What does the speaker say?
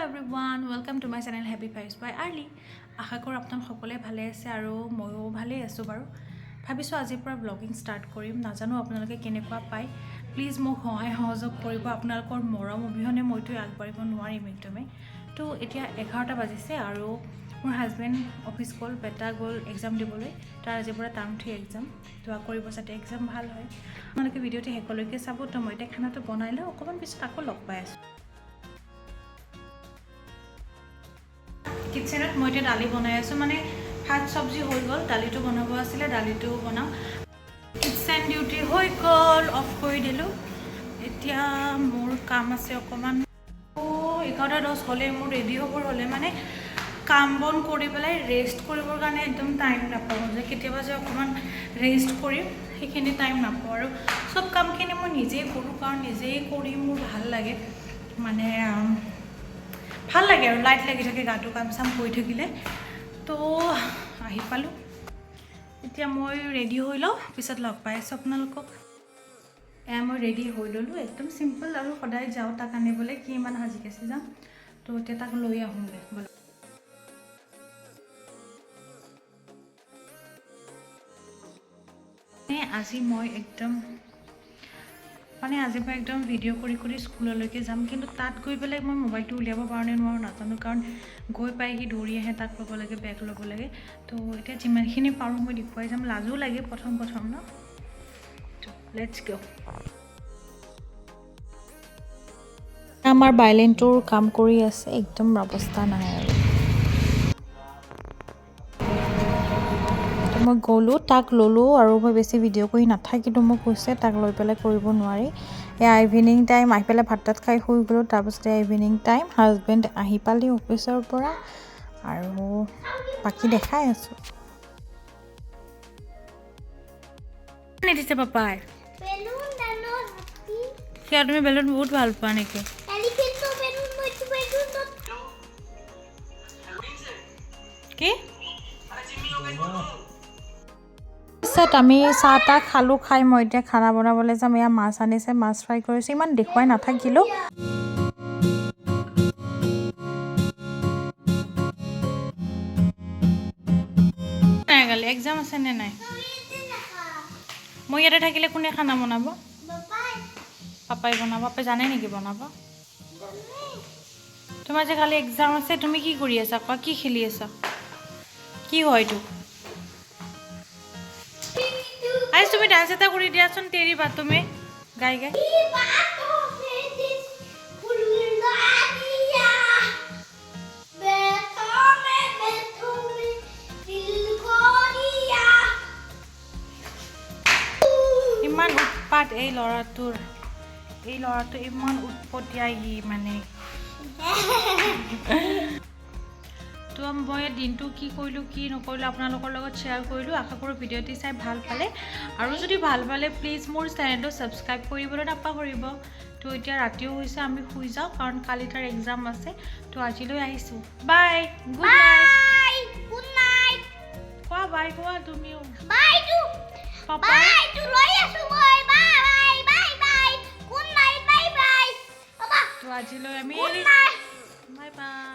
everyone, welcome to my channel Happy Vibes by Arli. আশা কৰোঁ আপোনালোক সকলোৱে ভালে আছে আৰু ময়ো ভালেই আছোঁ বাৰু। ভাবিছোঁ আজিৰ পৰা ব্লগিং ষ্টাৰ্ট কৰিম। নাজানো আপোনালোকে কেনেকুৱা পায়। প্লিজ মোক সহায় সহযোগ কৰিব। আপোনালোকৰ মৰম অবিহনে মইতো আগবাঢ়িব নোৱাৰিম একদমেই। তো এতিয়া 11টা বাজিছে আৰু মোৰ হাজবেণ্ড অফিচ গ'ল, বেটা গ'ল এক্সাম দিবলৈ। তাৰ আজিৰ পৰা টাৰ্ম 3 এক্সাম। দোৱা কৰিব যাতে এক্সাম ভাল হয়। আপোনালোকে ভিডিঅ'টো শেষলৈকে চাব। তো মই এতিয়া খানাটো বনাই লওঁ, অকণমান পিছত আকৌ লগ পাই আছোঁ। কিচেনত মই এতিয়া দালি বনাই আছোঁ, মানে ভাত চব্জি হৈ গ'ল, দালিটো বনাব আছিলে, দালিটো বনাওঁ। কিচেন ডিউটি হৈ গ'ল, অফ কৰি দিলোঁ। এতিয়া মোৰ কাম আছে অকণমান। 11:10 হ'লে মোৰ ৰেডি হ'বৰ হ'লে মানে কাম বন কৰি পেলাই ৰেষ্ট কৰিবৰ কাৰণে একদম টাইম নাপাওঁ। যে কেতিয়াবা যে অকণমান ৰেষ্ট কৰিম সেইখিনি টাইম নাপাওঁ। আৰু চব কামখিনি মই নিজেই কৰোঁ, কাৰণ নিজেই কৰি মোৰ ভাল লাগে, মানে ভাল লাগে আৰু লাইট লাগি থাকে গাটো কাম চাম কৰি থাকিলে। তো আহি পালোঁ, এতিয়া মই ৰেডি হৈ লওঁ, পিছত লগ পাই আছোঁ আপোনালোকক। মই ৰেডি হৈ ল'লোঁ, একদম চিম্পল আৰু সদায় যাওঁ তাক আনিবলৈ, কি ইমান সাজি কাচি যাম। তো এতিয়া তাক লৈ আহোঁগৈ বোলো। আজি মই একদম আজিৰ পৰা একদম ভিডিঅ' কৰি কৰি স্কুললৈকে যাম, কিন্তু তাত গৈ পেলাই মই মোবাইলটো উলিয়াব পাৰোঁ নে নোৱাৰোঁ নাজানো, কাৰণ গৈ পাই সি দৌৰি আহে, তাক ল'ব লাগে, বেগ ল'ব লাগে। তো এতিয়া যিমানখিনি পাৰোঁ মই দেখুৱাই যাম। লাজো লাগে প্ৰথম ন। তো লেটছ গো। আমাৰ বাইলেনটোৰ কাম কৰি আছে, একদম অৱস্থা নাই আৰু। মই গ'লোঁ, তাক ল'লোঁ আৰু মই বেছি ভিডিঅ' কৰি নাথাকিলোঁ। মোক কৈছে তাক লৈ পেলাই কৰিব নোৱাৰি। এয়া ইভিনিং টাইম, আহি পেলাই ভাত তাত খাই শুই গ'লোঁ। তাৰপিছতে ইভিনিং টাইম, হাজবেণ্ড আহি পালি অফিচৰ পৰা আৰু বাকী দেখাই আছোঁ। নিদিছে পাপাই কিয়? তুমি বেলুন বহুত ভাল পোৱা নেকি? কি পিছত আমি চাহ তাহ খালোঁ, খাই মই এতিয়া খানা বনাবলৈ যাম। এয়া মাছ আনিছে, মাছ ফ্ৰাই কৰিছে। ইমান দেখুৱাই নাথাকিলোঁ। কালি এক্সাম আছে নে নাই? মই ইয়াতে থাকিলে কোনে খানা বনাব? পাপাই বনাব। পাপাই জানে নেকি বনাব? তোমাৰ যে কালি এক্সাম আছে, তুমি কি কৰি আছা? কোৱা, কি খেলি আছা? কি হয় এইটো? আজ তুমি ডান্স এটা কৰি দিয়াচোন, তেৰি বাত তুমি গাই গাই। ইমান উৎপাত এই ল'ৰাটো ইমান উৎপতীয়া ই, মানে তো মই দিনটো কি কৰিলোঁ কি নকৰিলোঁ আপোনালোকৰ লগত শ্বেয়াৰ কৰিলোঁ। আশা কৰোঁ ভিডিঅ'টি চাই ভাল পালে, আৰু যদি ভাল পালে প্লিজ মোৰ চেনেলটো ছাবস্ক্ৰাইব কৰিবলৈ নাপাহৰিব। তো এতিয়া ৰাতিও হৈছে, আমি শুই যাওঁ, কাৰণ কালি তাৰ এক্সাম আছে। তো আজিলৈ আহিছোঁ, বাই, গুড নাইট। গুড নাইট কোৱা, বাই কোৱা তুমিও। বাই টু পাপা, বাই টু লৈ আছো মই। Bye bye bye, good night, bye bye papa. তো আজিলৈ আমি বাই বাই।